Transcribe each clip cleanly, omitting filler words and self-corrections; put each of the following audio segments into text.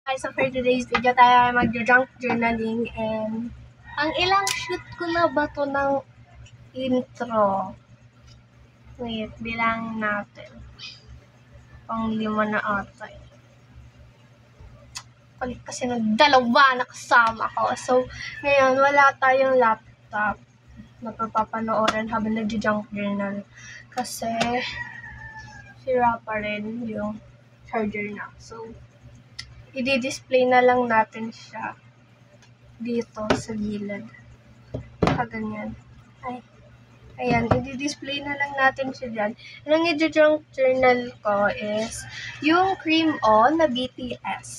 Guys, so for today's video, tayo ay mag-junk journaling and ang ilang shoot ko na ba to ng intro? Wait, bilang natin. Pang 5 na ata. Palit kasi ng 2 na kasama ko. So, ngayon, wala tayong laptop na papapanoorin habang nag-junk journal. Kasi, sira pa rin yung charger na. So, i-display na lang natin siya dito sa gilid. Ganyan. Ay. Ayan, i-display na lang natin siya dyan. Ang i-junk journal ko is yung Cream On na BTS.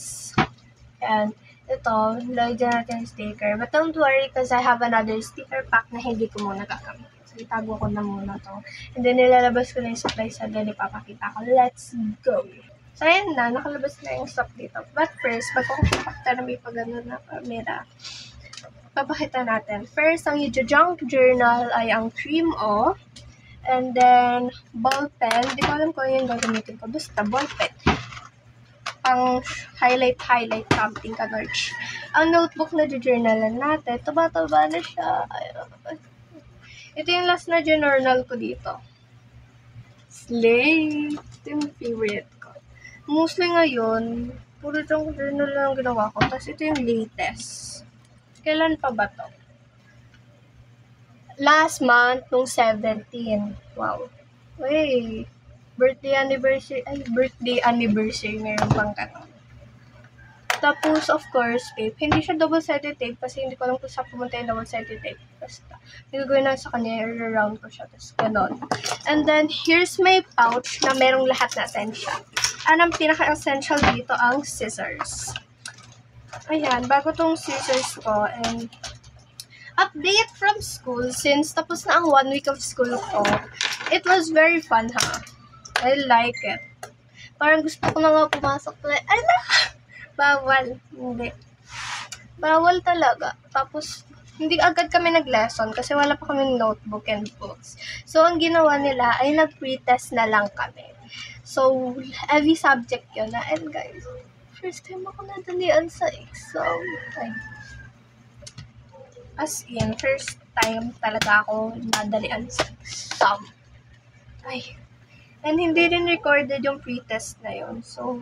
Ayan. Ito, lagyan natin yung sticker. But don't worry because I have another sticker pack na hindi ko muna gagamit. So, itago ko na muna to. And then, nilalabas ko na yung supplies and then ipapakita ko. Let's go! So, ayan na. Nakalabas na yung stock dito. But first, bago ko papakita na may pagano na camera, papakita natin. First, ang i-junk journal ay ang Cream O. And then, ball pen. Hindi ko alam kung yung gagamitin ko. Basta, ball pen. Ang highlight something ka-notch. Ang notebook na journalan natin, taba-taba na siya. Ito yung last na journal ko dito. Slay! Ito yung favorite ko. Mostly ngayon, puro junk journal lang ginawa ko. Tapos ito yung latest. Kailan pa ba to? Last month, nung 17. Wow. Wait. Birthday anniversary ngayon pang kanon. Tapos, of course, tape. Hindi siya double-sided tape kasi hindi ko alam kung saan pumunta yung double-sided tape. Basta, gagawin na sa kanya, i-round ko siya. Tapos, ganon. And then, here's my pouch na merong lahat na essential. Ang pinaka-essential dito, ang scissors. Ayan, bago tong scissors ko. And, update from school, since tapos na ang 1 week of school ko, it was very fun, ha? I like it. Parang gusto ko na nga pumasok na, bawal. Hindi. Bawal talaga. Tapos, hindi agad kami nag-lesson kasi wala pa kaming notebook and books. So, ang ginawa nila ay nag-pretest na lang kami. So, every subject yun na. And guys, first time ako nadalian sa exam. Ay. As in, first time talaga ako nadalian sa exam. Ay. And hindi rin recorded yung pretest na yun. So,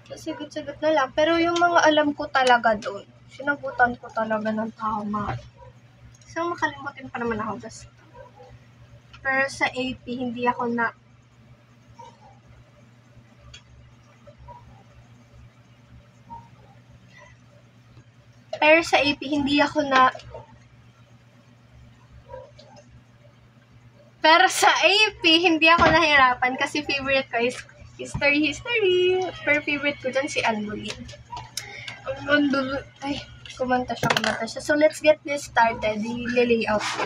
sagot-sagot na lang. Pero yung mga alam ko talaga doon, sinagutan ko talaga ng tama. So, makalimutin pa naman ako. Pero sa AP, hindi ako na... Pero sa AP, hindi ako na... Pero sa AP, hindi ako nahirapan kasi favorite ko is history. Pero favorite ko dyan si Anbulin. Ay, kumanta siya. So, let's get this started. I-layout ko.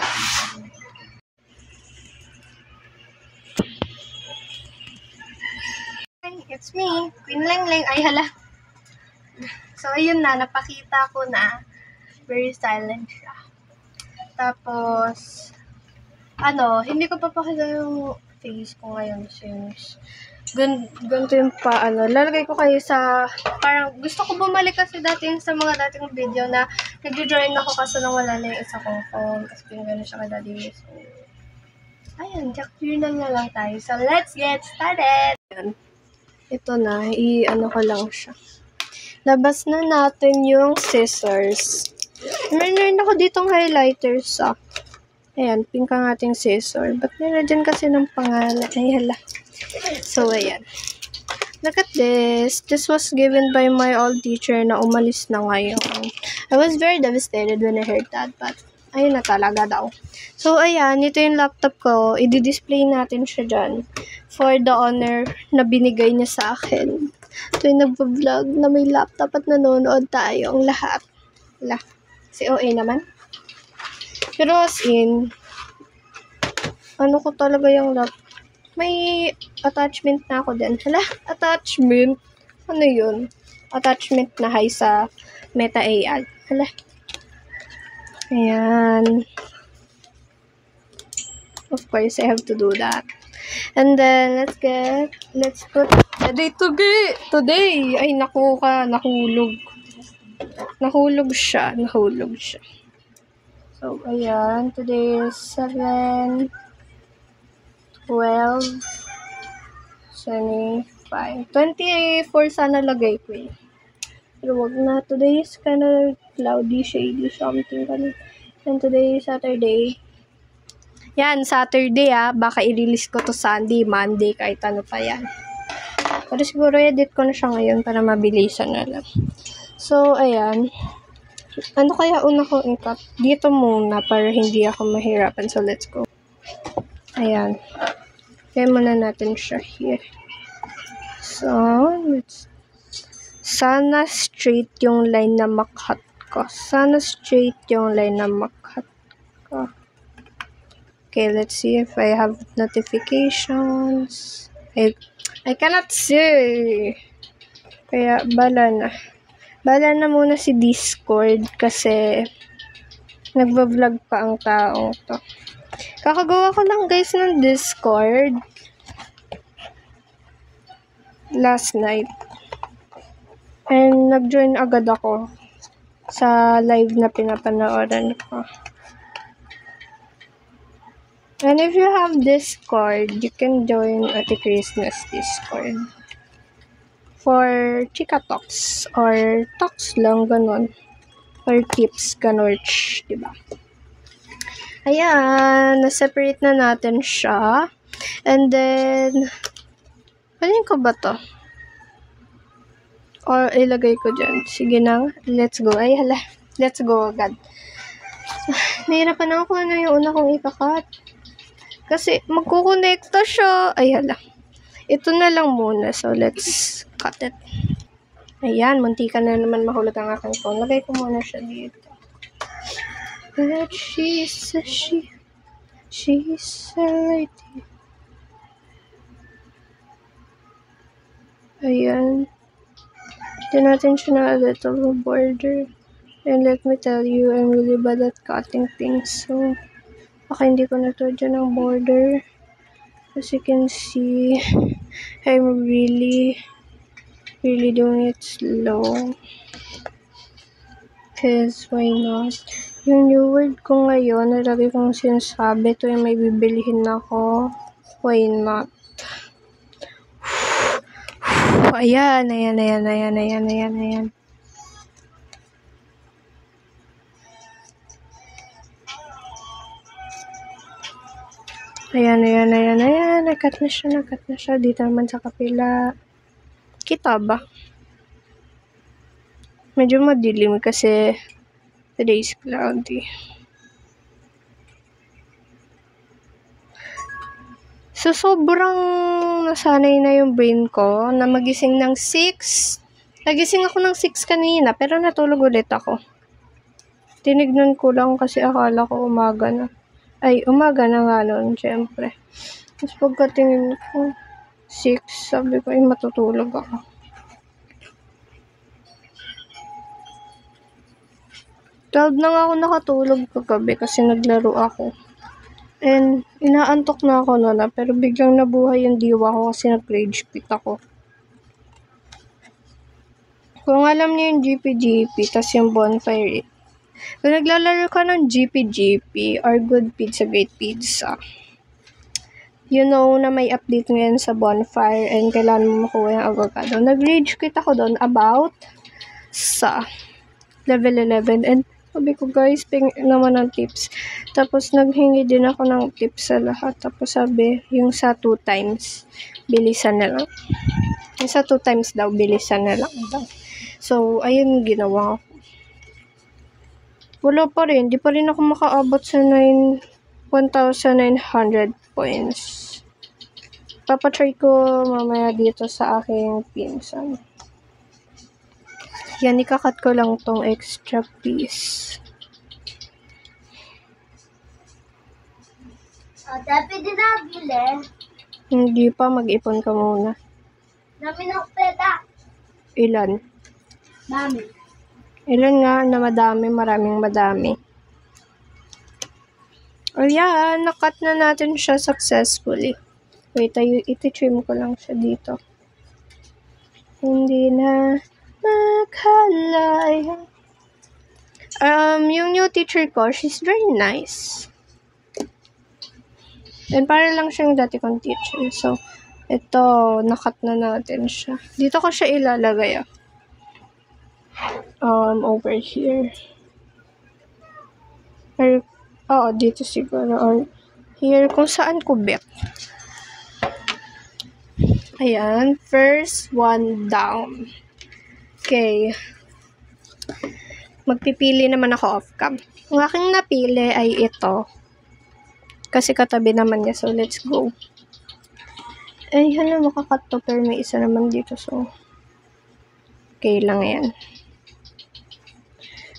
It's me, Queen Lengling. Ay, hala. So, ayun na. Napakita ko na. Very silent siya. Tapos... hindi ko papakita yung face ko ngayon since ganito yung lalagay ko kayo sa, parang gusto ko bumalik kasi sa mga dating video na nag-join ako kaso nang wala na yung isa kong phone kasi pinagano siya kadali. So, ayan, junk journal na lang tayo. So, let's get started! Ito na, ko lang siya. Labas na natin yung scissors. Meron ako ditong highlighters, Ayan, pink ang ating scissor. Ba't meron dyan kasi ng pangalan? Ay, hala. So, ayan. Look at this. This was given by my old teacher na umalis na ngayon. I was very devastated when I heard that. But, ayun na talaga daw. So, ayan. Ito yung laptop ko. I-display natin siya dyan. For the honor na binigay niya sa akin. Ito yung nagpa-vlog na may laptop at nanonood tayo. Ang lahat. Si OA naman. Pero as in, ko talaga yung laptop. May attachment na ako din. Hala, attachment? Ano yun? Attachment na high sa Meta AI. Hala. Ayan. Of course, I have to do that. And then, let's put today. Ay, naku ka, nahulog. Nahulog siya. So, ayan. Today is 7, 12, 25. 24 sana lagay ko eh. Pero wag na. Today is kind of cloudy, shady, something. And today is Saturday. Yan, Saturday baka i-release ko to Sunday, Monday, kahit ano pa yan. Pero siguro edit ko na siya ngayon para mabilisan na lang. So, ayan. Ano kaya una ko i-cut? Dito muna para hindi ako mahirapan. So, let's go. Ayan. Kaya muna natin siya here. So, sana straight yung line na makat ko. Okay, let's see if I have notifications. I cannot see. Kaya, bala na. Bala na muna si Discord kasi nagbablog pa ang taong to. Kakagawa ko lang guys ng Discord last night. And nag-join agad ako sa live na pinapanooran ko. And if you have Discord, you can join Ate Christmas Discord. For chika talks or talks lang, ganon. Or tips, ganorch, diba? Ayan, na-separate na natin siya. And then, alin ko ba to? Or ilagay ko dyan. Sige na, let's go. Ay, hala, let's go agad. Nahirapan ako na yung una kong ikakat. Kasi magkukonekta siya. Ay, hala. Ito na lang muna. So, let's cut it. Ayan, muntikan na naman mahulog ang aking phone. Lagay ko muna siya dito. But she's a lady. Ayan. Ito natin siya na a little border. And let me tell you, I'm really bad at cutting things. So, baka hindi ko na to dyan ang border. As you can see, I'm really doing it slow. Because why not? Yung new word ko ngayon, nalagi kong sinasabi, ito yung may bibilihin ako. Why not? Ayan. Ayan. Nakat na siya. Dito naman sa kapila. Kita ba? Medyo madilim kasi today is cloudy. So, sobrang nasanay na yung brain ko na magising ng 6. Nagising ako ng 6 kanina, pero natulog ulit ako. Tinignan ko lang kasi akala ko umaga na. Ay, umaga na nga nun, syempre. Tapos pagkatingin ko, 6, sabi ko, ay matutulog ako. Twelve na nga ako nakatulog kagabi kasi naglaro ako. And inaantok na ako noon pero biglang nabuhay yung diwa ko kasi nag-rage quit ako. Kung alam niyo yung GP, tas yung bonfire, kung naglalaro ka ng GP or Good Pizza, Great Pizza, you know na may update ngayon sa bonfire and kailangan mo makuha yung avocado. Nag-rage quit ako doon about sa level 11 and sabi ko guys, pingin naman ng tips. Tapos naghingi din ako ng tips sa lahat. Tapos sabi, yung sa 2 times, bilisan na lang. Yung sa 2 times daw, bilisan na lang daw. So, ayun ginawa ko. Wala pa rin. Di pa rin ako makaabot sa 1,900 points. Papatry ko mamaya dito sa aking pinsan. Yan, ikakat ko lang tong extra piece. Dapat din nabili. Hindi pa, mag-ipon ka muna. Dami ng peta. Ilan? Dami. Ilan nga na maraming madami. O yan, nakat na natin siya successfully. Wait, iti-trim ko lang siya dito. Hindi na makalaya. Yung new teacher ko, she's very nice. And para lang siyang dati kong teacher. So, ito, nakat na natin siya. Dito ko siya ilalagay, over here. Or, dito siguro. Or, here, kung saan ko bet. Ayan, first one down. Okay. Magpipili naman ako off-cam. Ang aking napili ay ito. Kasi katabi naman niya. So, let's go. Ay, makakat to. Pero may isa naman dito. So, okay lang yan.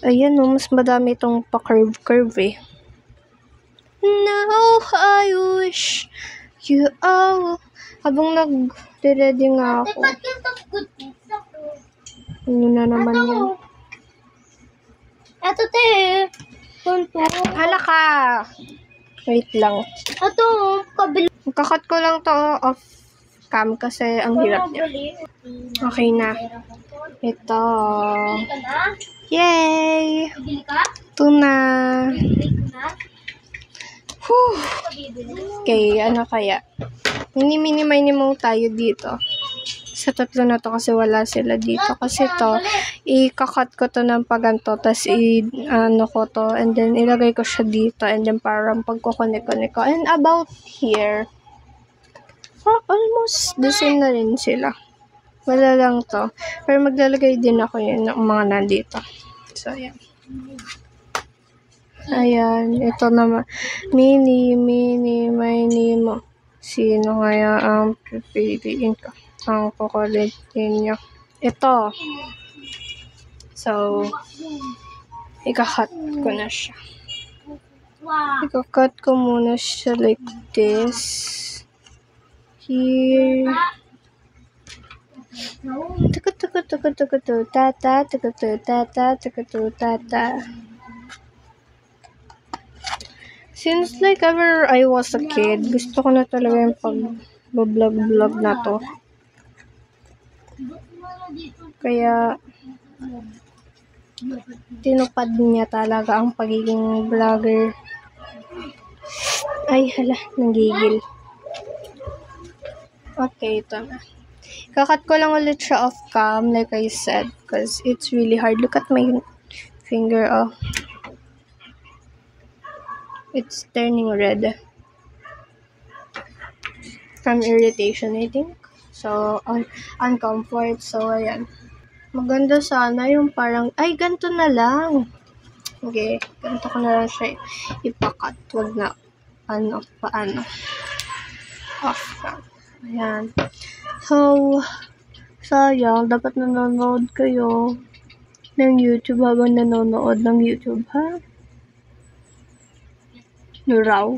Ayan, mas madami itong pa-curve eh. Now, I wish you all. Habang nag-ready nga ako. Ba't yung good pizza ko? Ano na naman yan? Ito, te. Ito. Hala ka! Wait lang. Ito, kabili. Kakat ko lang to off cam kasi ang hirap niya. Okay na. Ito. Bili ka na? Yay! Bili ka? Ito na. Bili ka na? Whew. Bibili. Okay, ano kaya? Mini-minimum tayo dito. Sa tatlo na to kasi wala sila dito. Kasi to, ikakat ko to ng paganto, tas ano ko to, and then ilagay ko siya dito, and then parang pagkukunik-kunik ko. And about here, almost the same na rin sila. Wala lang to. Pero maglalagay din ako yun ng mga nandito. So, ayan. Ayan, ito naman. Mini, mo. Sino kaya ang pipiliin ko? Ang kukulitin niyo. Ito. So, ikakat ko na siya. Wow. Ikakat ko muna siya like this. Here. Tata. Since like ever I was a kid, gusto ko na talaga yung pag-vlog na to. Kaya, tinupad niya talaga ang pagiging vlogger. Ay, hala, nanggigil. Okay, ito na. Kakat ko lang ulit siya off cam, like I said, because it's really hard. Look at my finger, oh. It's turning red. From irritation, I think. So, uncomfort. So, ayan. Maganda sana yung parang, ay, ganito na lang. Okay, ganito ko na lang siya ipakat. Huwag na, paano. Off cam. Ayan. So, sayang, dapat nanonood kayo ng YouTube habang nanonood ng YouTube, ha? No raw.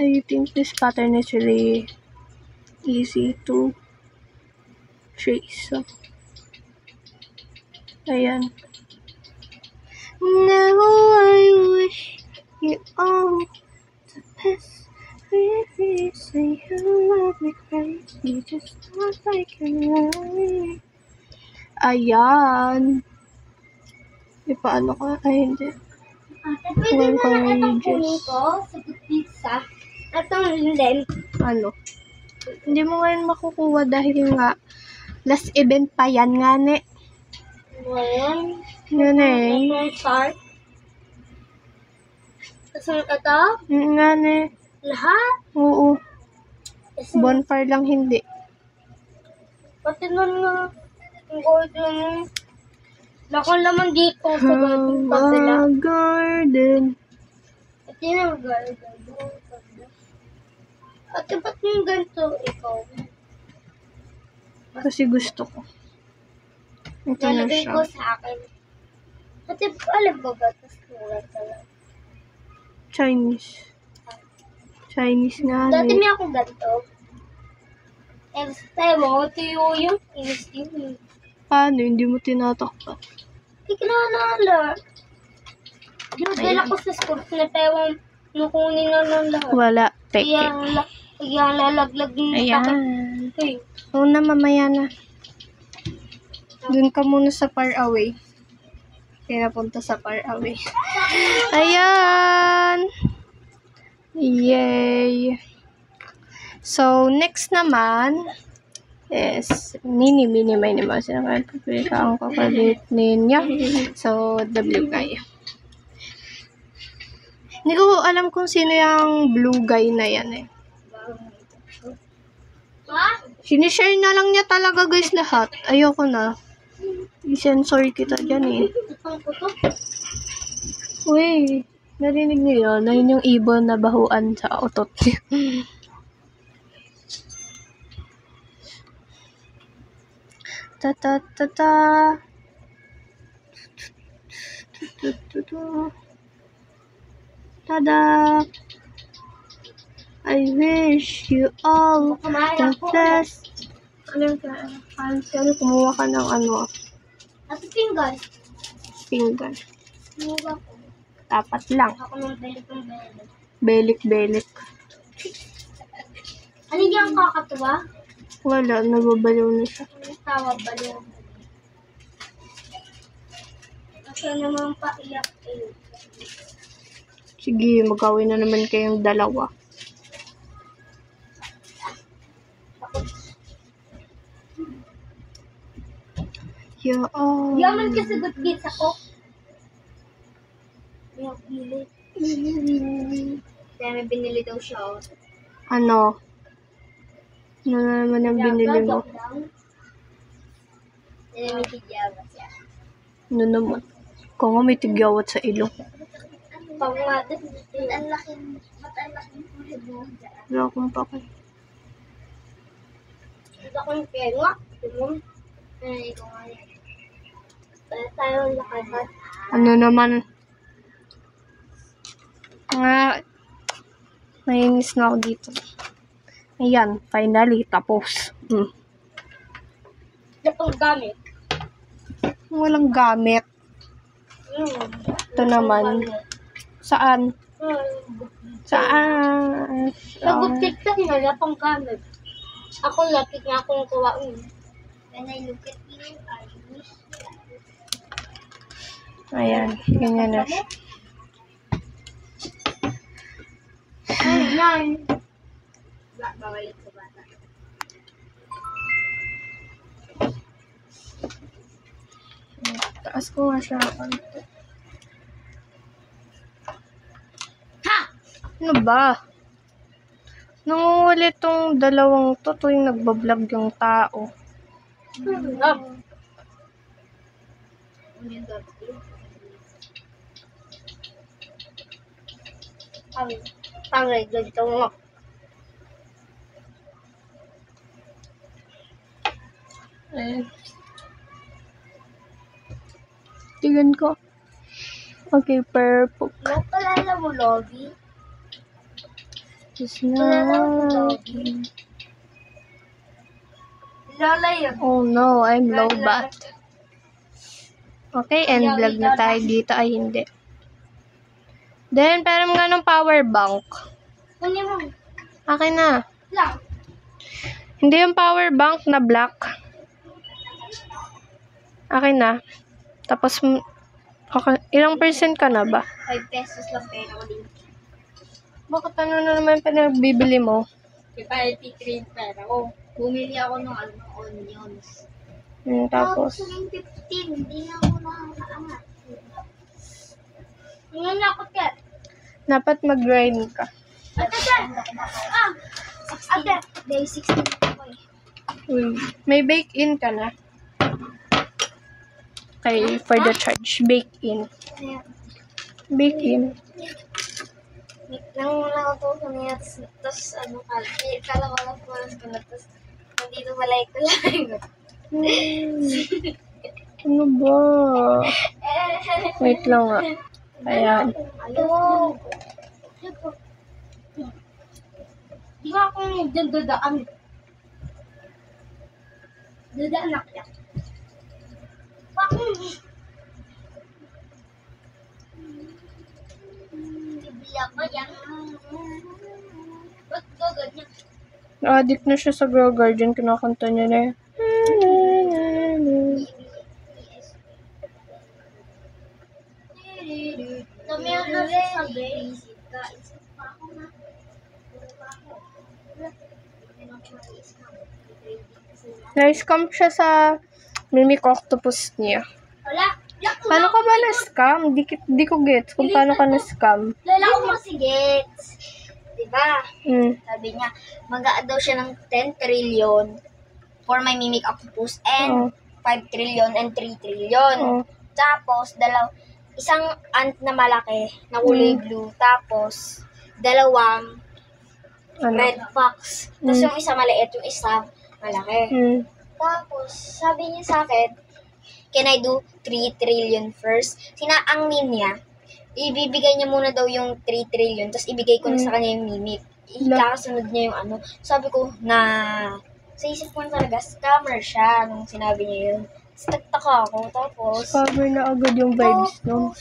I think this pattern is really easy to trace. So, ayan. Now I wish you all the best. If you say you love me crazy, just not like you love me. Ayan. Paano ka? Ay, hindi. Ate, pwede One na lang itong pages. kunin ko sa good pizza. Itong linden. Ano? Hindi mo ngayon makukuha dahil nga last event pa yan nga ne. Ngayon. Yan eh. Itong start. Tapos ito. Nga ne. Lahat. Oo. Tapos, Bonfire lang hindi. pati na nga. Ang golden. Lakon naman dito sa golden kabila. Garden. Pati na ang golden. Ate, ba't yung ganito ikaw? Kasi gusto ko. Ito na Nalagay siya. ko sa akin. Ate, alam ba ba? Tapos kulat ka lang. Chinese nga Dati ne. may ako ganito. Eh, tayo mo, tuyo yung inis yun. Paano? Hindi mo tinatakpan. Hindi ka na. Yung dala ko sa school, na tayo nukunin na ng lahat. Wala. Peke. Kaya, Kaya lalaglag yung Ayan. Okay. Una, mamaya na. Doon ka muna sa far away. Kaya napunta sa far away. Ayan! Yay! So, next naman is mini mouse. Pipili ka ang kapalit ninyo. So, W guy. Hindi ko alam kung sino yung blue guy na yan eh. Ha? Sinishare na lang niya talaga guys lahat. Ayoko na. I-sensor kita dyan eh. Itong ko to. Uy, narinig niyo yun? Na yun yung ibon na bahuan sa otot niya. Ta ta ta ta. Tada! I wish you all the best. Ano ka? Ano, kumuha ka ng ano, At finger. finger. Kumuha ko. Dapat lang. Ako nang belik ng belik. Belik-belik. Ano yung kakatuwa? Wala, nababaliw na siya. Tawa ba yun? Kasi naman paiyak eh. Sige, magawin na naman kayong dalawa. Yeah, oh. Yaman kasi good ako. Yung pili. Kaya may binili daw siya. Ano? Ano na naman ang binili mo? May tigyawat siya. Ano naman? Kung nga may tigyawat sa ilong. Pangwadas. Ang laking kulid mo. Wala akong pakay. Ito ko yung kenwa. Tumum. Ay, ikaw nga yan. Kaya tayo lakasan. Ano naman? Nga, nainis na ako dito. Ayan, finally, tapos. Ito pang gamit. Walang gamit. Ito naman. Saan? Saan? Nag-uptik ka na, wala pang gamit. Ako, lapit na akong kuwain. When I look at you, I wish Ayan, ganyan na siya. Ay, bawalik sa bata. Taas ko nga siya. Ha! Ano ba? Nangungulit tong dalawang to tuwing nagbablog yung tao. Pangay, ganito mo. Ayan. Tingnan ko. Okay, purple. Napalala mo, Lobby? It's Kilala mo, not... Lobby? Lola yun. Oh no, I'm low bat. Okay, end vlog na tayo dito. Ay, hindi. Then, parang nga ng power bank. Kunin mo. Akin na. Lang. Hindi yung power bank na black. Akin na. Tapos, okay, ilang percent ka na ba? 5 pesos lang pera ko din. Bakit ano na naman pinagbibili mo? Kaya 53 yung pera ko. Bumili ako ng onions. Tapos, Gusto ng 15, hindi na ako nakakaangat. Ngayon ako, Kat. dapat mag-grind ka. Ate, Ate, day 16 ako eh. Uy, may bake-in ka na. Okay, for the charge. Bake-in. Ayan. Bake-in. Nanguna ako po kanina, tapos ano kala ko lang po ko na, tapos nandito malay ko lang. Ano ba? Wait lang nga. Ayan. Ano? Di ba ako dyan dadaan? Dadaan ako yan. Bakit? Bibili ako yan. Ba't agad niya. Na-addict na siya sa Girl Guardian. Kinakanta niya na yun. Dami ang nasasabi. Na-scam siya sa Mimic Octopus niya. Wala. Paano ka ba na-scam? Di ko gets kung paano ka na-scam. Lala ko kasi gets. Diba? Mm. Sabi niya, mag-a-add daw siya ng 10 trillion for my Mimic Octopus and 5 trillion and 3 trillion. Oh. Tapos, isang ant na malaki na kulay blue. Tapos, dalawang Ano? red fox. Tapos yung isa maliit, yung isa malaki. Mm. Tapos, sabi niya sa akin, can I do 3 trillion first? Ang meme niya, ibibigay niya muna daw yung 3 trillion, tapos ibigay ko na sa kanya yung mimic. Ikakasunod niya yung ano. Sabi ko, sa isip ko na talaga, scammer siya nung sinabi niya yun. Tapos nagtaka ako, tapos, Cover na agad yung vibes, no?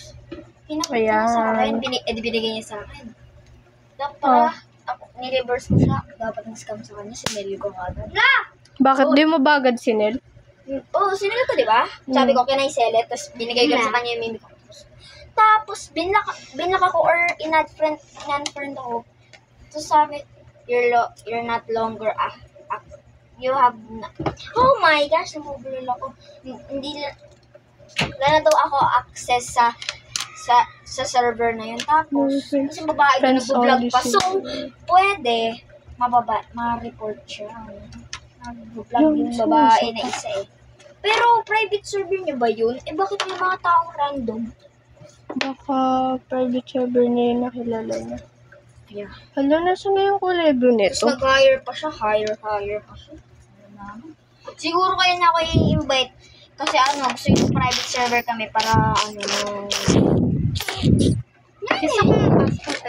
pinakita niya sa akin, binigay niya sa akin. Dapat ni-reverse ko siya, dapat nag-scam sa kanya, sinili ko agad. Bakit di mo ba agad sinel? Oo, sinili ko, di ba? Sabi ko, can I sell it? Tapos binigay ko sa kanya yung mimic ko. Tapos, binlock ako or in-unfriend ako. Tapos sabi, you're not longer you have oh my gosh, namubulol ako. Hindi wala na daw ako access sa server na yun. Tapos, kasi babae na nag-vlog pa. So, pwede, ma-report siya. Nag-vlog yung babae na isa eh. Pero, private server niya ba yun? Eh, bakit may mga taong random? Baka private server niya yung nakilala niya. Yeah. Hala, nasa na yung kulay blue nito? Tapos nag-hire pa siya, hire pa siya. Siguro kaya niya ako i-invite. Kasi gusto yung private server kami para Isa ko yung passport.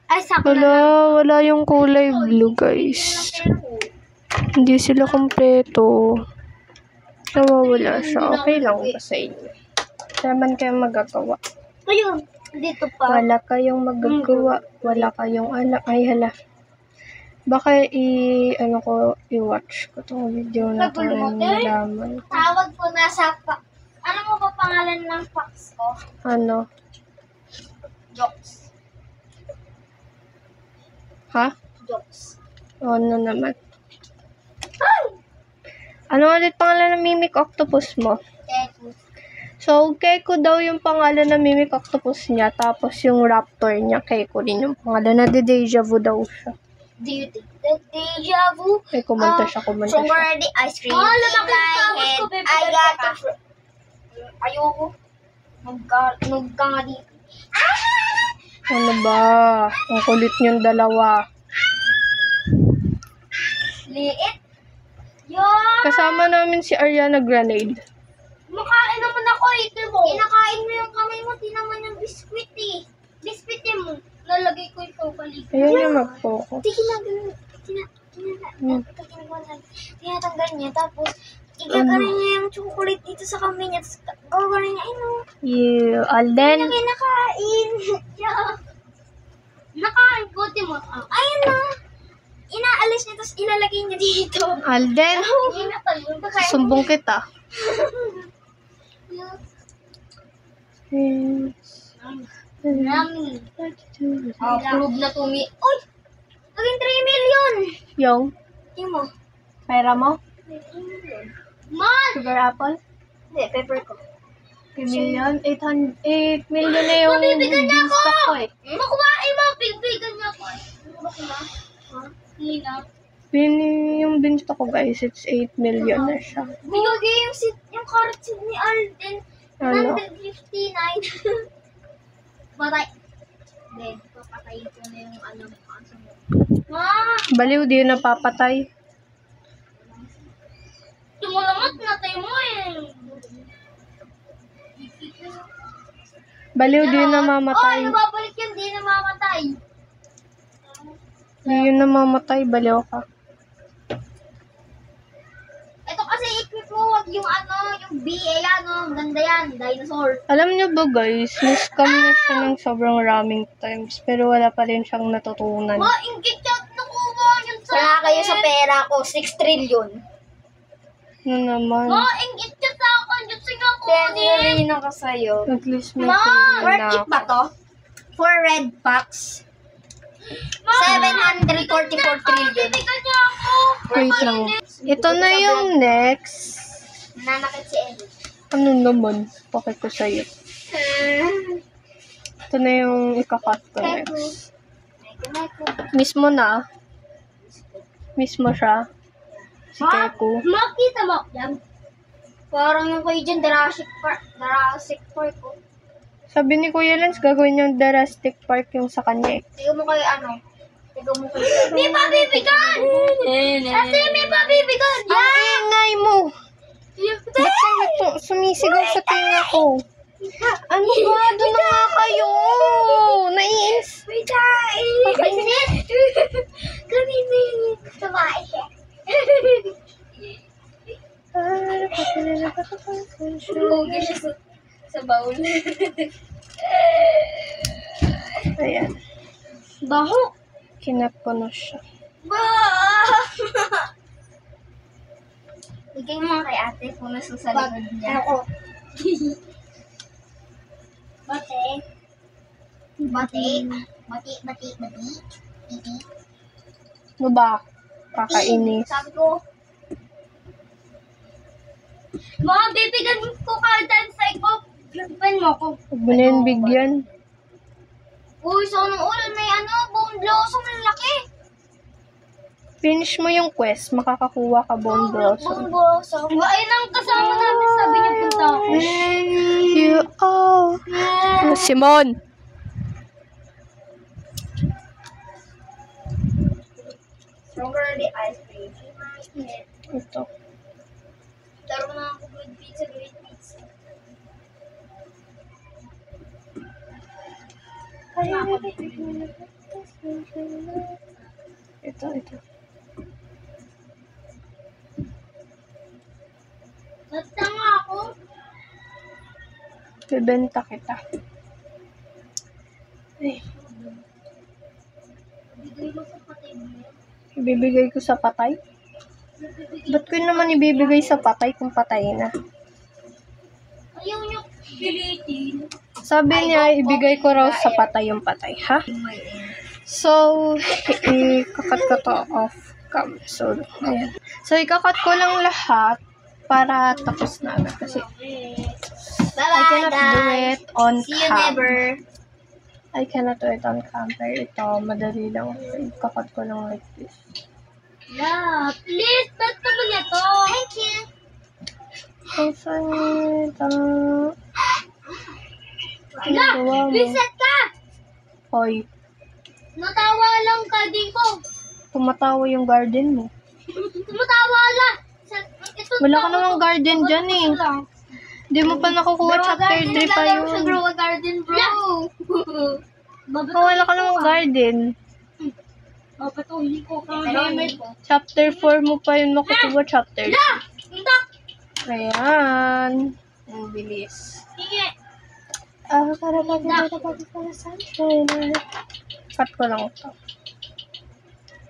Ay, sakto Wala yung kulay blue, guys. Hindi sila kompleto. Nawawala siya. Okay lang ba sa inyo? Naman kayo magagawa. Ayun, dito pa. Wala kayong magagawa. Wala kayong alam. Ay, hala. Baka i-watch ko itong video na para nalaman ko. Tawag ko na sa ano mo ba pangalan ng fax ko? Ano? Jokes. Ha? Jokes. Ano naman? Ano ulit pangalan ng Mimic Octopus mo? Keku. So, Keiko daw yung pangalan ng Mimic Octopus niya. Tapos yung Raptor niya, Keiko din yung pangalan na Deja Vu daw siya. Do you think that deja vu? Ay, kumanta siya. Sugar the ice cream. I got the ayoko. Nug ka nga dito. Ano ba? Ang kulit niyong dalawa. Liit. Yan. Kasama namin si Ariana Grande. Makain naman ako, ito mo. Kinakain mo yung kamay mo, tinaman yung biskwit eh. Biskwit mo. Nalagay ko ito paligid. Ayun yung mag-focus. Tinatanggal niya, tapos igagarin niya yung chocolate dito sa kamay niya, tapos gagarin niya, You, Alden. Hindi niya kinakain. Nakain ko, Timo. Ayun na. Inaalis niya, tapos ilalagay niya dito. Alden. Sumbong kita. Nami. Approve na tumi. Uy! Naging 3 million! Yung, Timo. pera mo? 3 million. Man! Sugar apple? Hindi, paper ko. 3 million? 8 million na yung Mabibigyan niya ako! stock ko eh. Makuhain mo! Bigbigan niya ako. Bakla? Ha? Hindi na. Yung binsto ko guys, it's 8 million na siya. Binigay yung carrot seed ni Alden. Ano? 159. Patay. Hindi, papatayin ko na yung alam ko. Ma! Baliw, di yun napapatay. Tumulamat na tayo mo eh. Baliw, di yun Oy, namamatay. nababalik yun, di namamatay. Di yun namamatay, baliw ka. Ito kasi equip mo, wag yung yung BA yan, oh. Ganda yan. Dinosaur. Alam niyo ba guys, na-scam na siya ng sobrang raming times, pero wala pa rin siyang natutunan. Ingit yan. Nakuha yun sa wala kayo sa pera ko. 6 trillion. Ano naman? Ingit ka sa akin. Diyos nga ko. 10 million ako sa'yo. At least may Worth na it ba to? 4 red packs. 744 trillion. Wait lang. Ito na yung next. Nanakit si Ellie. Ano naman? Pakit ko sa'yo. Ito na yung ikakat ko next. Miss mo na. Miss mo siya. Si Keku. Makita mo yan. Parang yung kayo dyan, Jurassic Park ko. Sabi ni Kuya Lens, gagawin yung Jurassic Park yung sa kanya eh. Tigo mo kayo ano? May pabibigan! Ate, may pabibigan! Ang ingay mo! Ba't kayo sumisigaw sa tinga ko? Ano ba? Doon na nga kayo! Naiins! May tayo! Kamitin! Tumae siya. Huwag siya sa baul. Ayan. Baho! Kinap ko na siya. Bigay mo kay ate kung nasa sa likod niya. Ako. Bate. Bate. Bati. Titi. Ano ba? Kakainis. Sabi ko. Mga bibigan ko kaldan sa iko. Pen mo ko. Huwag mo na yung bigyan. Uy, so nung ulan may bone blossom ang laki. Finish mo yung quest, makakakuha ka bone blossom. Bone blossom. Ayun ang kasama namin, sabi niya punta ako. You are... Simon! Stronger the ice cream. Ito. Laro na ako with pizza. Ito. Basta nga ako. Bibenta kita. Ay, Bigay mo sa patay mo. ibibigay ko sa patay? Ba't ko naman ibibigay sa patay kung patay na? Ayaw niyo pilitin. Sabi niya, ibigay ko raw sa patay yung patay, ha? So, ikakat ko to off cam. So, ayan. So, ikakat ko lang lahat para tapos na agad. Kasi, I cannot do it on See you cam. never. I cannot do it on cam. Pero ito, madali lang. Ikakat ko lang like this. Yeah, please, ba't naman niya to? Thank you. Saan ito? Ala, reset ka! Hoy, Natawa lang ka din ko. tumatawa yung garden mo. Tumatawa lang. Wala ka namang garden dyan eh. Di mo pa nakukuha chapter 3 pa yun. Sa grow a garden, bro. Wala ka namang garden. Mapatuhin ko ka. Chapter 4 mo pa yun makukuha chapter 3. Intak! Ayan. Ang bilis. Sige. Cut ko lang ito.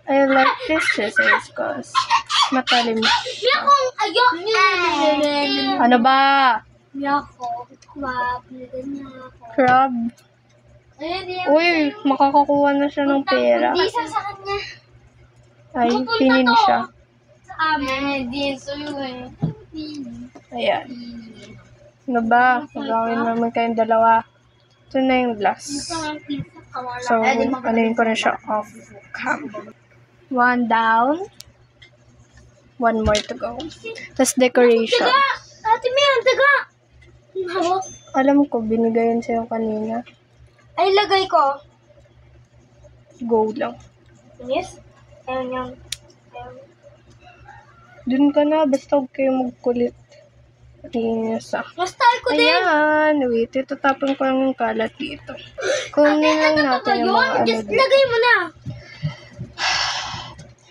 I like this scissors because matalim siya. Miyakong ayok niya. Ano ba? Miyako. Crab. Crab? Uy, makakakuha na siya ng pera. Hindi sa kanya. Ay, pinin siya. Sa amin. Hindi. Suyuin. Ayan. Ano ba? Magawin naman kayong dalawa. Ito na yung last. So, anuin ko na siya off cam. 1 down. 1 more to go. Tapos decoration. Ate May, ang daga! Hawak. Alam ko, binigayan sa'yo kanina. Ay, lagay ko. Go lang. Yes? Ayun yan. Dun ka na, basta huwag kayo magkulit. Yes, ah. Mastyle ko din. Ayan, wait. Itatapon ko lang yung kalat dito. Kunin lang natin yung mga ano Just dito. lagay mo na.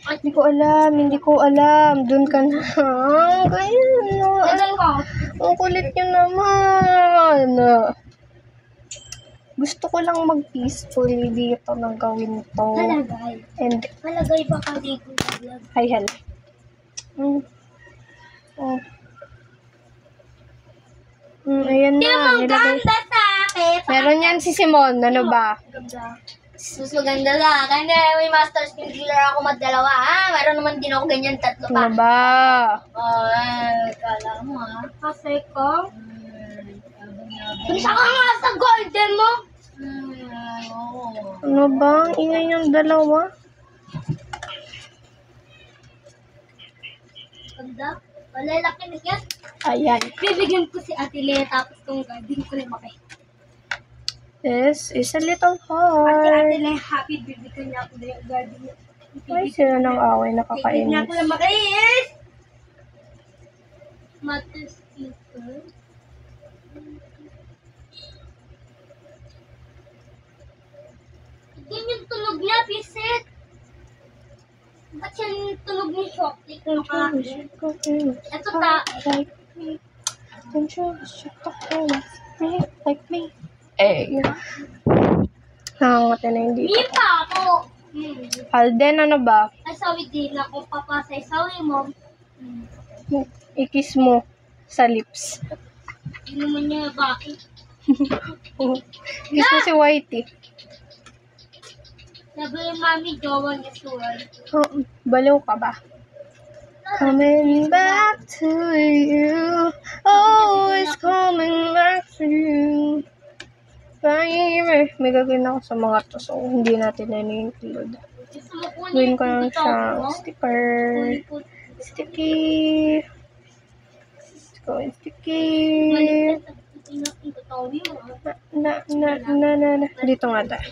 Hindi ko alam. Dun ka na. Ganyan, no. Lagay ko. Ang kulit nyo naman. Gusto ko lang mag-peacefully dito nang gawin to. Malagay. And, Malagay ba ka dito sa vlog? hi, hello. Oh. Ayan na. Nilagay. Ganda sa akin. Meron yan si Simon. Ano ba? Ganda. Mas maganda sa akin. May master skill killer ako magdalawa. Meron naman din ako ganyan 3 pa. Ano ba? Kala mo Kasi ko? Bisa ka nga sa golden mo. Ano ba? Ang ingay yung dalawa. Ganda. Malalaki na yan. Ayan. Bibigyan ko si Ate Lea tapos kung gagawin ko lumaki. This is a little Ate hard. Lea, happy bibigyan niya ako na yung garden. Ay, sila ng away Bibigyan niya nakakainis. ako lumaki is... Master speaker. Yan yung tunog niya, pisit. Ba't yan yung tunog ni Chocolate? Ito ta. Like me. Eh. Nakangati na hindi. Hindi pa ako. Alden, ano ba? Ay, sawi din ako papasay. Sawi mo. Ikis mo sa lips. Hindi naman niya bakit. Ikis mo si Whitey. Sabi yung mami, jowa niya suwal. Oh, baliw ka ba? Coming back to you. Always coming back to you. Baby. May gagawin ako sa mga to, so hindi natin na include. Gusto mo Gawin kunin ko lang ito siya mo? sticker. Sticky. Let's go in sticky. Maligtas at pinakintatawi mo. Dito nga tayo.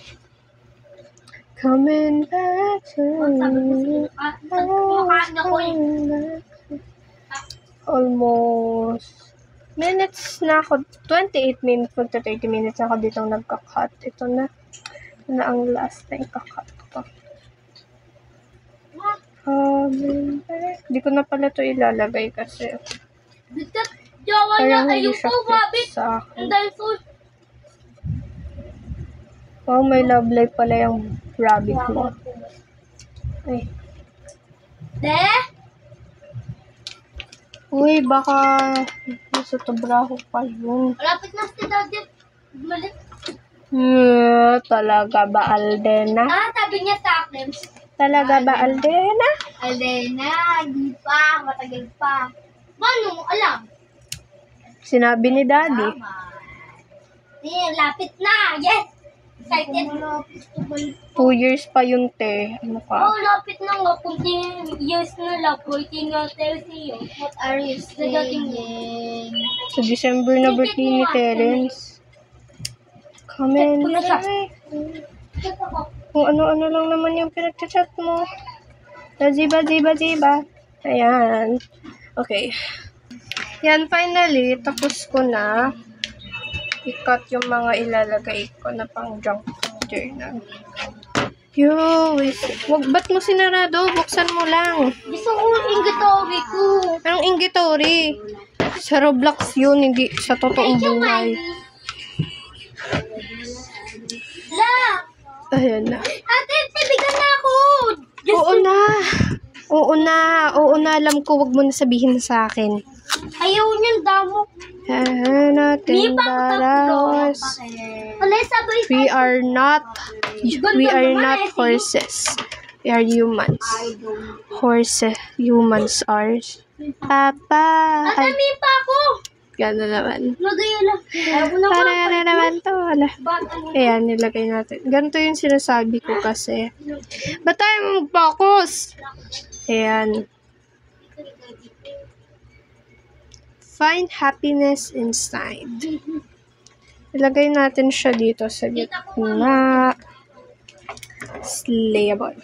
Coming back to Sabi ko you. sa'yo, kumakain ako eh. Almost minutes na ako. 28 minutes. Magta 30 minutes ako dito nagka-cut. Ito na. Ito na ang last na ika-cut ko. Hindi ko na pala ito ilalagay kasi Dito, jowa niya, parang hindi ayun siya po, fit mabit. sa akin. Ang dahil so, Oh, may love life pala yung rabbit mo. Ay. de, Uy, baka nasa trabaho pa yun. malapit na si daddy. Bumalik. Talaga ba, Aldena? Sabi niya sa akin, Talaga ba, Aldena? Alena, di pa, matagal pa. Paano mo alam? Sinabi ni Daddy. Lapit na, yes! Excited. 2 years pa yun, te. Ano ka? Lapit na nga. Kung years na lang, waiting nga tayo sa'yo. What are you saying? Sa December na birthday ni Terence. Comment. Puno siya. Kung ano-ano lang naman yung pinag-chat mo. Ziba. Ayan. Okay. Yan, finally, tapos ko na i-cut yung mga ilalagay ko na pang junk journal. Ba't mo sinarado? Buksan mo lang. Gusto ko yung inventory ko. Anong inventory? Sa Roblox yun, hindi sa totoong buhay. La! Ayan na. Ate, bibigyan na ako! Oo na, alam ko, wag mo na sabihin sa akin. Ayaw niyan, damo. Natin barawas. Wala, sabay. We are not horses. We are humans. Humans are. Papa. Ate, may pa ako. Gano'n naman. Lagay lang. Ayaw ko na Para na naman to. Wala. Ba't ano? Ayan, nilagay natin. Ganito yung sinasabi ko kasi. Ba't tayo mag-focus? Ayan. Find happiness inside. Ilagay natin siya dito sa gitna. Slayable.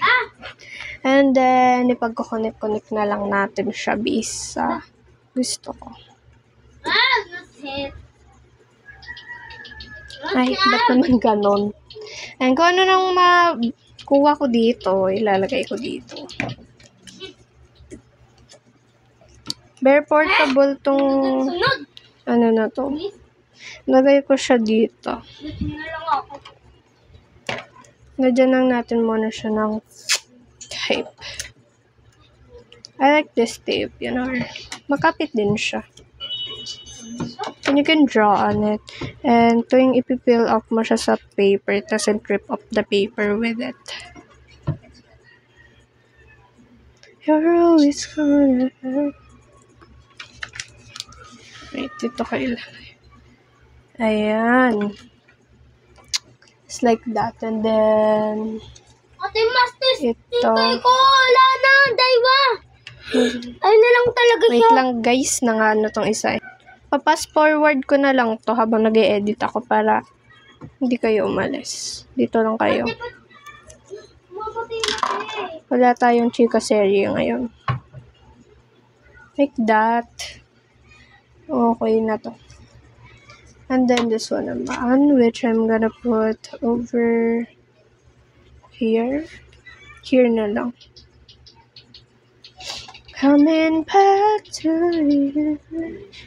And then, ipag-connect na lang natin siya based sa gusto ko. Nasit. Ay, ba't naman ganon? And kung ano nang makuha ko dito, ilalagay ko dito. Very portable tong, Sunod. ano na to. Lagay ko siya dito. Dito na lang ako. Lagyan lang natin muna siya ng tape. I like this tape, you know. Makapit din siya. And you can draw on it. And tuwing ipipeel off mo siya sa paper, it doesn't rip off the paper with it. You're always gonna hurt. Wait, dito ko ilagay. Ayan. It's like that. And then, Ate Master, ito. ko, wala na, daywa. Ay na lang talaga Wait siya. lang guys, na ano tong isa. Papas forward ko na lang to habang nag-e-edit ako para hindi kayo umalis. Dito lang kayo. Mabuti na eh. Wala tayong chika serye ngayon. Like that. Okay na to. And then this one naman, which I'm gonna put over here. Here na lang. Coming back to you.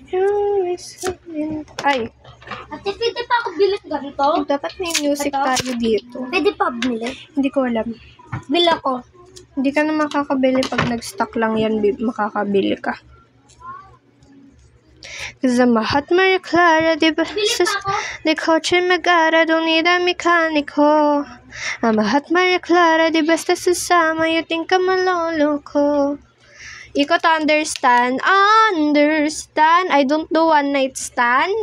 You're always coming. Ay, Ate, pwede pa ako bilis ganito? dapat may music Ito? tayo dito. Pwede pa bili? Hindi ko alam. Bil ako. Hindi ka na makakabili pag nag-stock lang yan, makakabili ka. Cause I'm a hot Maria Clara, di ba? Bili pa ako. De coche magara, don't need a mechanico. I'm a hot Maria Clara, di basta sasama, you think I'm a lolo. Ikot, understand? Understand? I don't do one night stand.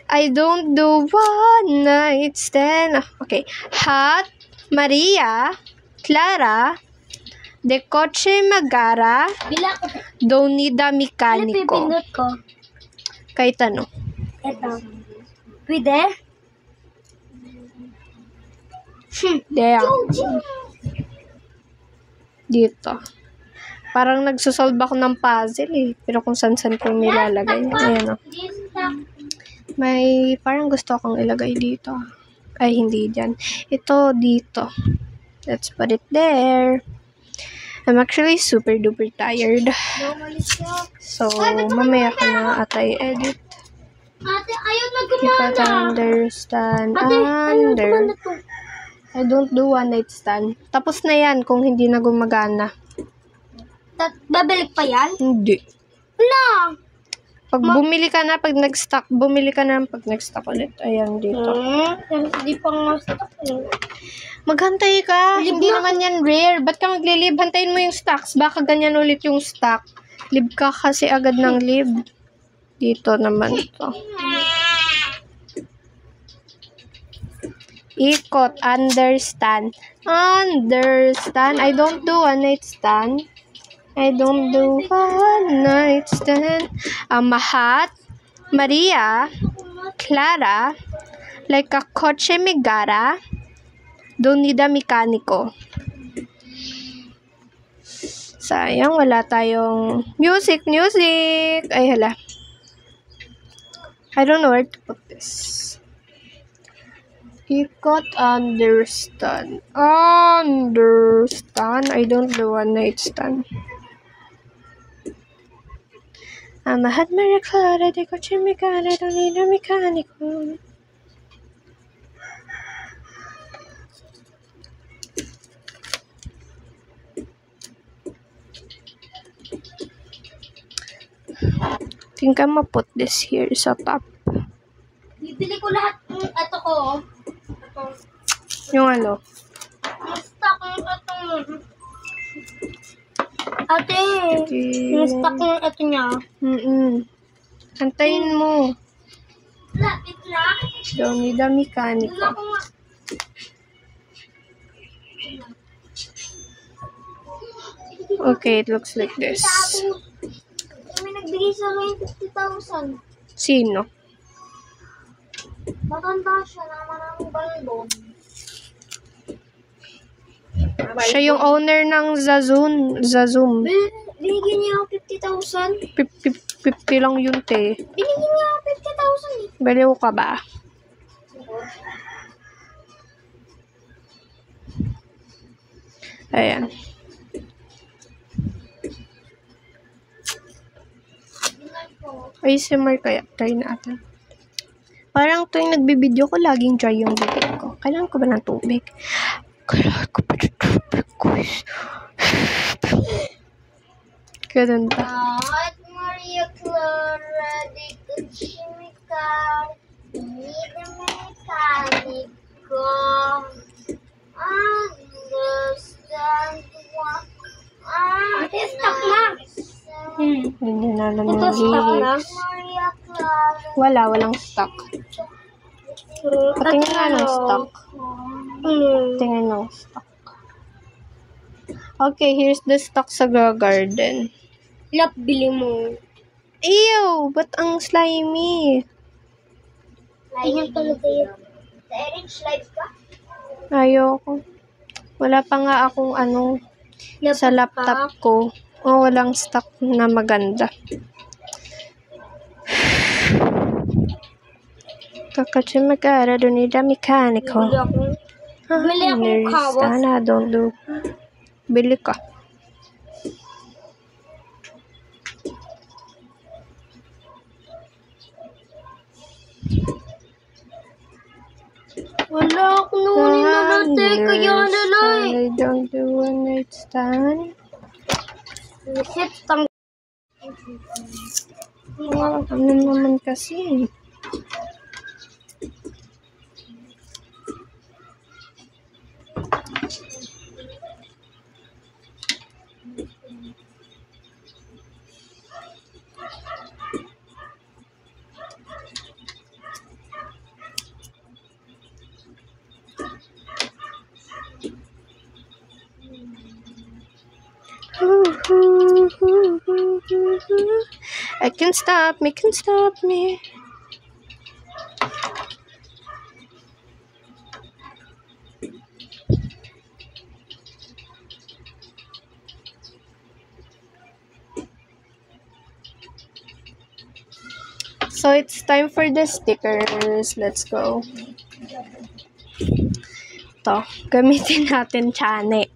I don't do one night stand. Okay. Hot Maria Clara, de coche magara, Bil ako. don't need a Ano mechanico. pipindot ko? Kahit ano. Ito. Pwede? There. Dito. Parang nagsosolve ako ng puzzle eh. Pero kung saan-saan ko nilalagay. Ayan o. May parang gusto akong ilagay dito. Ay, hindi dyan. Ito dito. Let's put it there. I'm actually super duper tired. So, mamaya ko na atay edit. Ate, ayaw na You can gumana. understand. Ate, ayaw na gumana to. I don't do one night stand. Tapos na yan kung hindi na gumagana. Babalik pa yan? Hindi. No. Pag bumili ka na, pag nag-stock, bumili ka na pag nag-stock ulit. Ayan, dito. Hindi pa nga stock. Maghantay ka. Live Hindi na naman yan rare. Ba't ka magli-live? Hantayin mo yung stocks. Baka ganyan ulit yung stock. Live ka kasi agad ng live. Dito naman to. Ikot. Understand. Understand. I don't do one night stand. I don't do one night stand. Mahat, Maria, Clara, like a coche megara, don't need a mechanico. Sayang, wala tayong music. Ay, hala. I don't know where to put this. Ikot, understand. Understand. I don't do one night stand. Mahal Maria Clara, de coche megara, don't need a mechanico. Think I'm gonna put this here sa top. Bibili ko lahat ng ito ko. Ito. Yung ano? Yung stock ng ito. Ate, yung stock ng ito niya. Antayin mo. Lapit na. Don't need a mechanico. Wala ko nga. Okay, it looks like this. May nagbigay sa akin 50,000. Sino? Matanda siya na maraming balbon. Siya yung owner ng Zazoom. Binigyan niya ako 50,000. 50 lang yun, te. Binigyan niya ako 50,000 eh. Baliw ka ba? Ayan. ASMR kaya. Try natin. Parang tuwing nagbibideo ko, laging dry yung bibig ko. Kailangan ko ba ng tubig? Kailangan ko ba ng tubig, guys? Ganun ba? At Maria Clara de Chimical, need a mechanico, understand what Ate, stop na! Hindi na alam Ito, yung stop na. lyrics. Walang stock. Patingin nga ng stock. Tingin ng stock. Okay, here's the stock sa garden. Lap, bili mo. Ew! Ba't ang slimy? Tingnan talaga yun. Sa Orange Live ka? Ayoko. Wala pa nga akong sa laptop ko. Walang stock na maganda. Kakachimagara, don't need a mechanical. Bili akong kawas. Sana, don't do. Bili ka. Wala akong nuni na natin. Kaya nalay. I don't do a night stand. Shit, tang... Ano naman kasi. I can stop me. So it's time for the stickers. Let's go. Ito, gamitin natin Chane.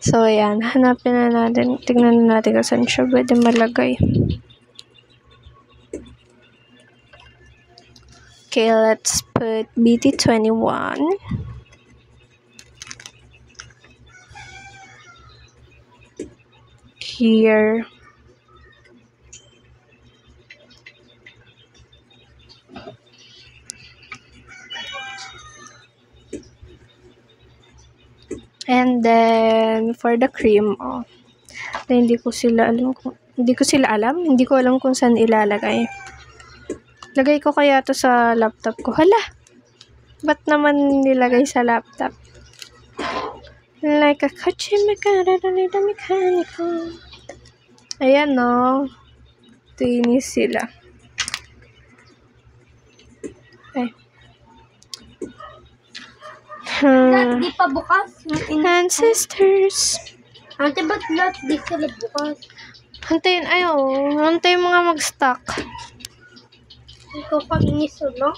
So, ayan. Hanapin na natin. Tignan na natin kung saan siya pwede malagay. Okay, let's put BT21. Here. And then, for the cream, hindi ko alam kung saan ilalagay. Lagay ko kaya to sa laptop ko. Hala! Ba't naman nilagay sa laptop? Like a kachimagara, don't need a mechanical. Ayan, no. Tinis sila. Okay. Lahat di pa bukas. Ancestors. Ate, ba't lahat di sila bukas? Hantayin mga mag-stock. Ikaw kainis, no?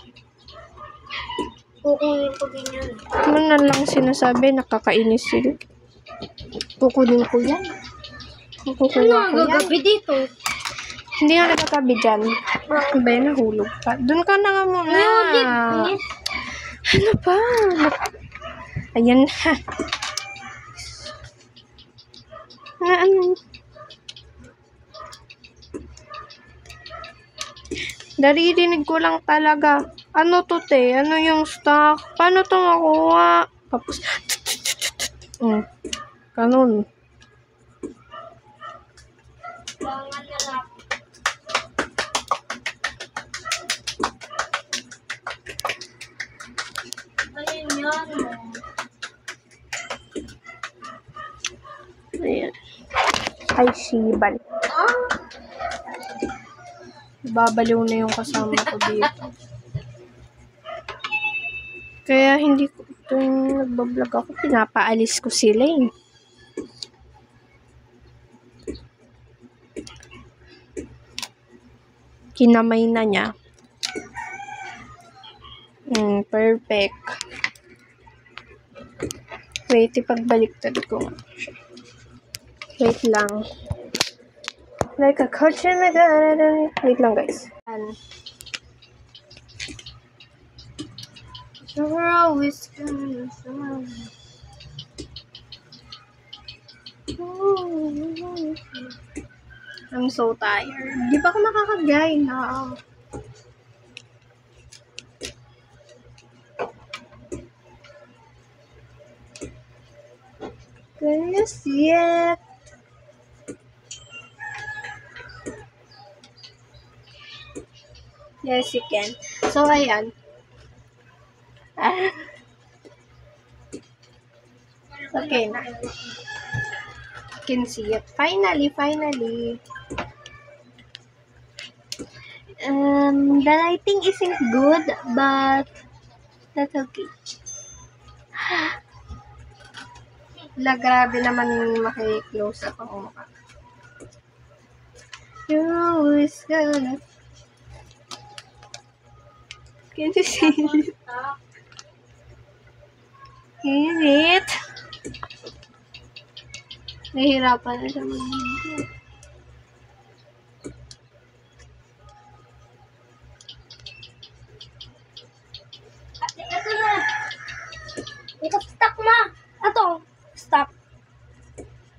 Kukunin ko din yan. Ano na lang sinasabi, nakakainis sila. Kukunin ko yan. Kukunin ko yan. Gagabi dito. Hindi nga nagkakabi dyan. Ba yun, nahulog pa. Doon ka na nga muna. Ano ba? Ayan ha. Naririnig ko lang talaga. Ano to, te? Ano yung stock? Paano to makuha? Tapos, ganun. Ayan. Ay, sibal. Babaliw na yung kasama ko dito. Kaya hindi ko, tuwing nagbablog ako, pinapaalis ko sila eh. Kinamay na niya. Perfect. Wait, ipagbaliktad ko. Wait lang. Like a coach in the garden. Wait lang, guys. You're always gonna find me. I'm so tired. Di pa ako nakakagay na. Can you see it? Yes, you can. So, ayan. Okay na. You can see it. Finally. The lighting isn't good, but that's okay. Grabe naman maki-close up ang mukha. You're always gonna... Can you see it? Can you see it? Nahihirapan na siya mag-video. Ito na. Ito, stop ma. Ito, stop.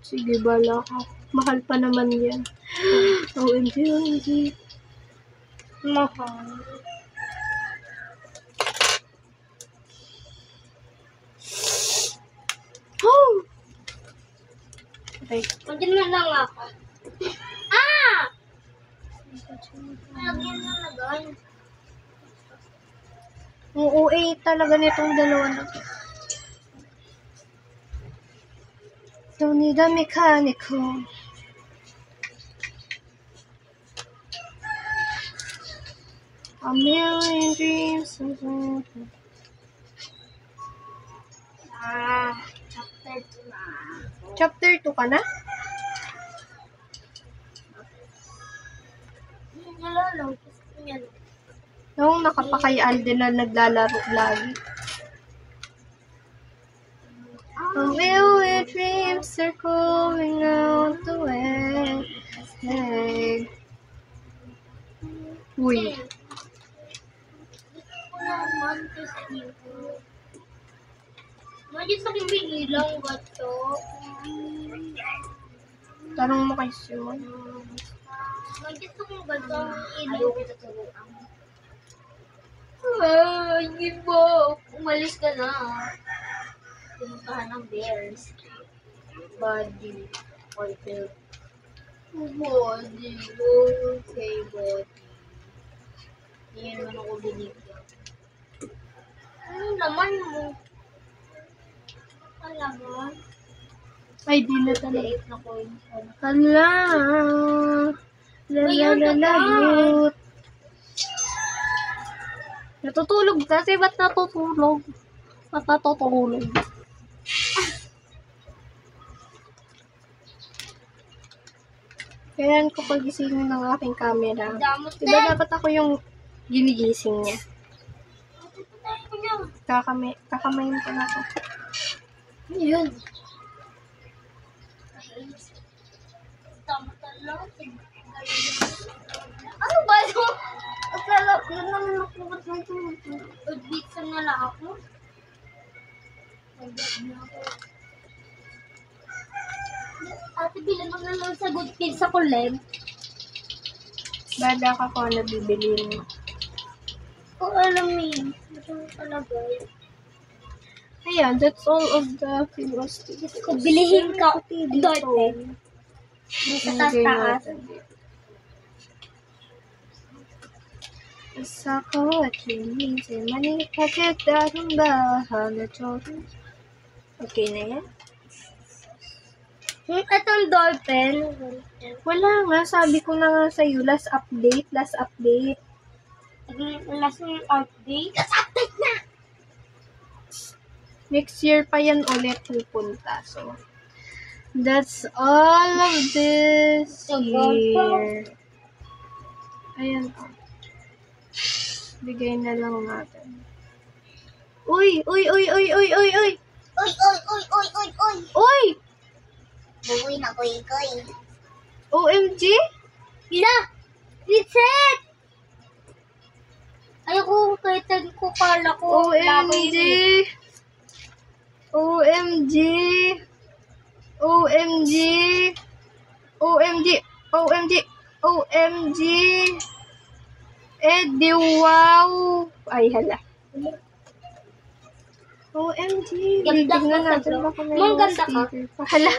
Sige, bala ka. Mahal pa naman yan. OMG. Mahal. Oh! Okay. Kuntin na lang ako. Ah! Lagyan na lagay. Ang OA talaga nitong dalawa na to. Don't need a mechanical. A million dreams. Chapter 2 na. Chapter 2 ka na? Nalalaw. Yan. Nung nakapakay Alden na naglalaro lagi. A million dreams are going out the way. Hey. Uy. Naman kasi Majid sa bibilang gato. Tanong mo kay Simon. Majid sa kong gato. Ayaw kita turuan. Ah, hindi mo. Umalis ka na. Pumuntahan ng bears. Body. Order. Body. Okay, body. Hindi naman ako binigyan. Ano naman mo? Alam mo? Ay, di na talaga. Date na coin. Hala. Lalalalagot. Natutulog kasi. Ba't natutulog? Ba't natutulog? Kailan ko pagisingin ng aking camera? Damot Diba dapat ako yung ginigising niya? Kakamayin ko na ako. Yun. Ano ba ito? Akala ko yun naman nakubat na ito. Pag-bitsan na lang ako. Ate, bilan mo na lang sa good kids sa kuleg. Bada ka kung ano bibili mo. O alam mo yun. Ito talaga. Ayan, that's all of the philosophy. Kung bilihin ka, Dorten. Sa taas-taas. Isa ko at minsan manikagad ang bahan na chorin. Okay na yan? Itong Dorten. Wala nga, sabi ko na nga sa'yo, last update. Last update. Last update na! Next year pa yan ulit pupunta. So, that's all of this year. Ayan. Bigay na lang natin. Uy! Uy! Uy! Bugoy na koy. OMG? Ila! Reset! Ayoko kaitan ko, kala ko. OMG! OMG! OMG! OMG! OMG! OMG! Di wow! Ay, hala. OMG! Ganda Tignan ko natin sa baka may Ma'am, mga ganda ka. sticker pa. Hala,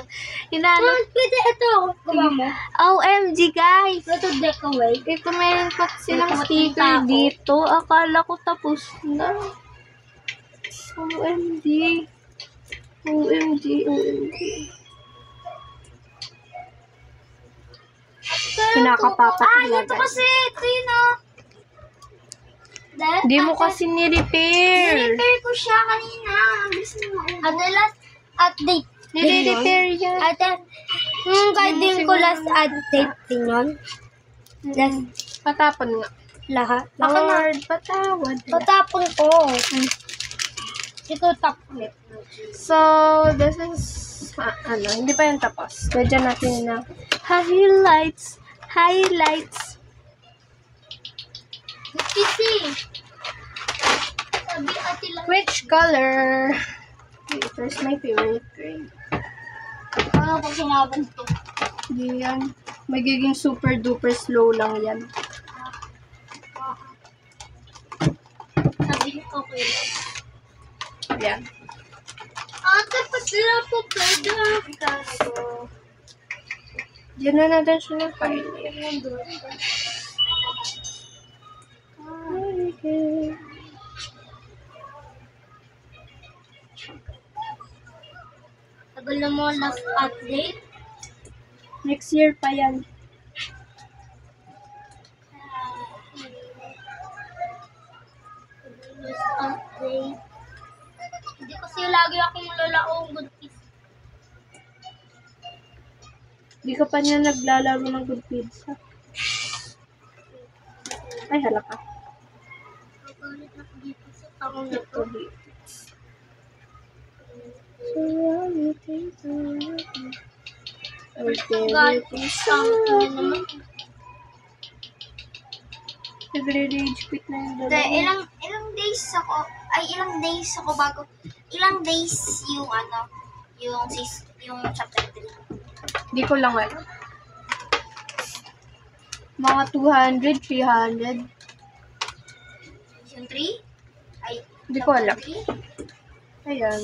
inaano. Pwede ito. Gawa mo. OMG, guys! Ito deck away. Ito meron pa silang May sticker pumating pa ako. dito. Akala ko tapos na. OMG. OMG, OMG. Kinakapapa Ito talaga. kasi. Ito yun ah. Di mo kasi ni-repair. Nire-repair ko siya kanina. Ang bilis mo. Ate, last update. Nire-repair yan. Ate, kahit din ko last update din yun. Last Patapon nga. lahat. Baka na. Lord, patawad. Patapon ko. Ikaw tapon. So, this is, hindi pa yung tapos. Medyo natin na highlights. Kasi, sabi ate lang. Which color? First, my favorite grade. Ano pag sinaban to? Hindi yan. Magiging super duper slow lang yan. Sabi okay lang. Yan. Ate, pa sila po pwede. Diyan na natin siya na file. Tagal na mo last update. Next year pa yan. Last update. Hindi kasi lagi akong lalaong good piece. Di ka pa niya naglalaro ng good pizza. Ay, hala ka. Nagalit ako dito sa takong na Ito to. dito. Galit ko sa akin naman. Nagre-rage quit na yung Hindi, dalawa. ilang days ako bago, ilang days yung yung chapter 3. Di ko lang alam. Mga 200, 300. Yung 3? Ay, Di ko alam. 3? Ayan.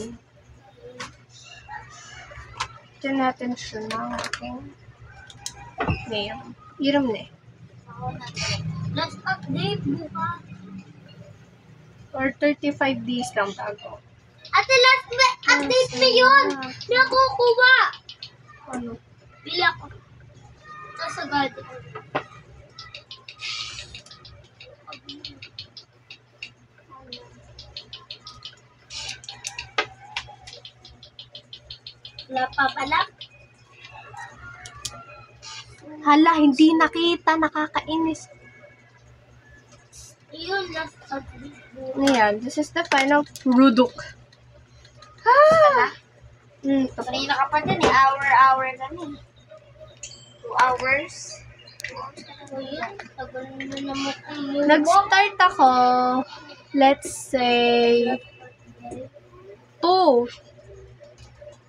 Ito natin siya ng aking name. Iram na eh. Last update bukas. Or 35 days lang tago. Ate, last update na yun! Hindi ako kuha! Ano? Bila ko. Ito sa garden. Wala pa pala. Hala, hindi nakita. Nakakainis. Yun, last update bukas. Ayan, this is the final product. Tapos. Kanina ka pa din eh. Hour kami. 2 hours. 2 hours ka na yun. Tagal na naman kung Nag-start ako, let's say, 2.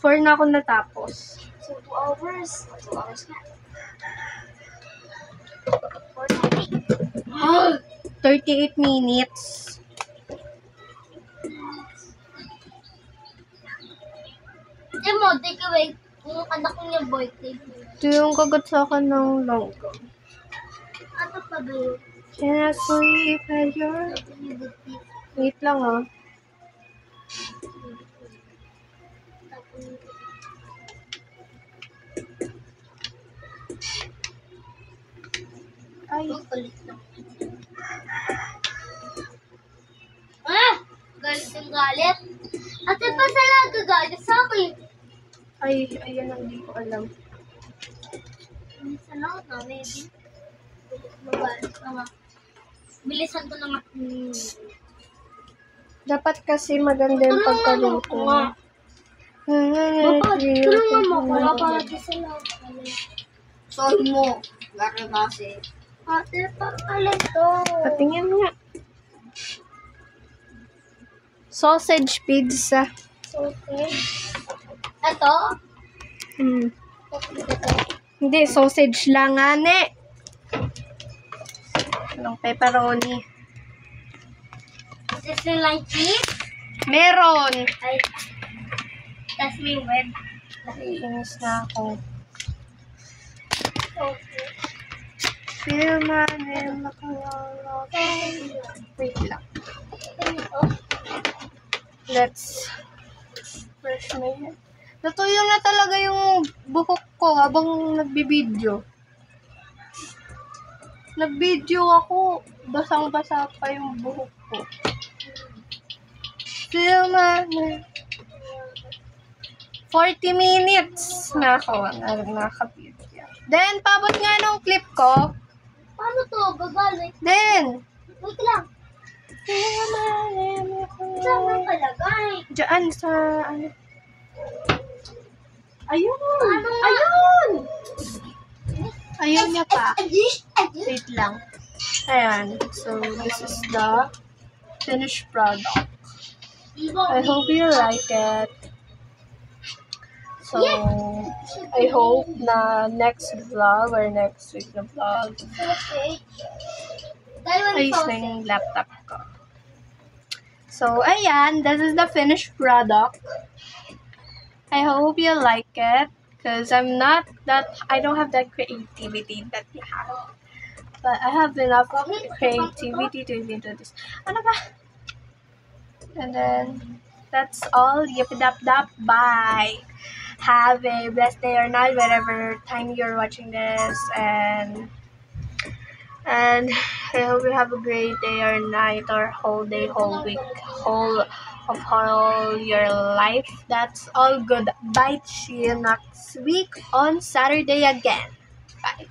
4 na ako natapos. So, 2 hours. 2 hours na. 38 minutes. Hindi mo, take away. Kung anak ko niya birthday. Ito yung kagat sa akin ng longgo. Ano pa ba yun? Can I sleep at your... Wait lang ah. Ay, Galit lang. Ah! Galit yung galit. Ate pa sila gagalit sa akin. ayan ang di ko alam. Bilisan lang na, maybe. Magalit na nga. Bilisan ko na nga. Dapat kasi maganda yung pagkaluto. Tulungan mo ako nga. Tulungan mo ako. Wala pa natin sila. Sorry mo. Bakit kasi? Ate, pakalit to. Patingin nga. Sausage pizza. Okay. Ito? Hmm. Hindi, sausage lang, ane. Anong pepperoni? Is it like cheese? Meron. Ay. That's me web. Naiinis na ako. Okay. Feel my name. Wait lang. Let's brush my hair. Natuyo na talaga yung buhok ko habang nagbibideo. Nag-video ako. Basang-basa pa yung buhok ko. Feel my name. 40 minutes na ako nakaka-video. Then, pabot nga nung clip ko. Paano to? Babalik. Then, Wait lang. Saan na palagay? Diyan sa, ano? Ayun! Ano nga? Ayun! Ayun niya pa. Adish. Wait lang. Ayan. So, this is the finished product. I hope you like it. So, I hope na next vlog or next week na vlog, ayos na yung laptop ko. So, ayan. This is the finished product. I hope you like it. Because I don't have that creativity that you have. But I have enough creativity to even do this. Ano ba? And then, that's all. Yip-dap-dap. Bye. Have a blessed day or night, whatever time you're watching this. And I hope you have a great day or night or whole day, whole week, whole your life. That's all good. Bye. See you next week on Saturday again. Bye.